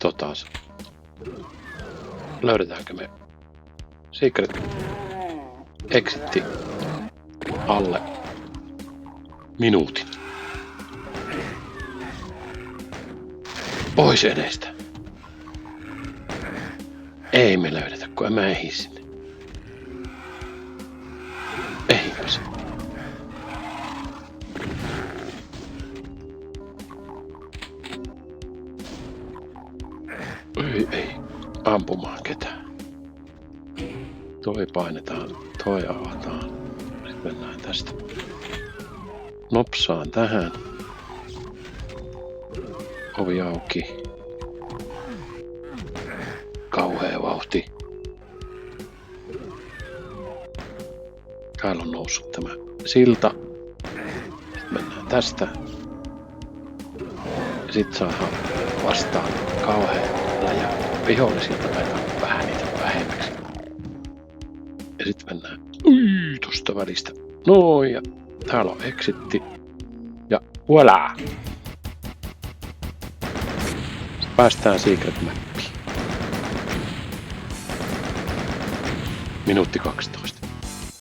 Katsotaan. Löydetäänkö me Secret Exitti alle minuutin. Pois edestä. Ei me löydetä, kun en mä ehdi sinne. Eipä se. Ei ampumaan ketään. Toi painetaan, toi avataan. Sitten mennään tästä. Nopsaan tähän. Ovi auki. Kauhea vauhti. Täällä on noussut tämä silta. Sitten mennään tästä. Ja sit saadaan vastaan kauhea läjä vihollisilta näitä vähän niitä vähemmäksi. Ja sit mennään tosta välistä. Noin, ja täällä on exitti. Ja voilà! Sitten päästään Secret Mappiin. Minuutti 12.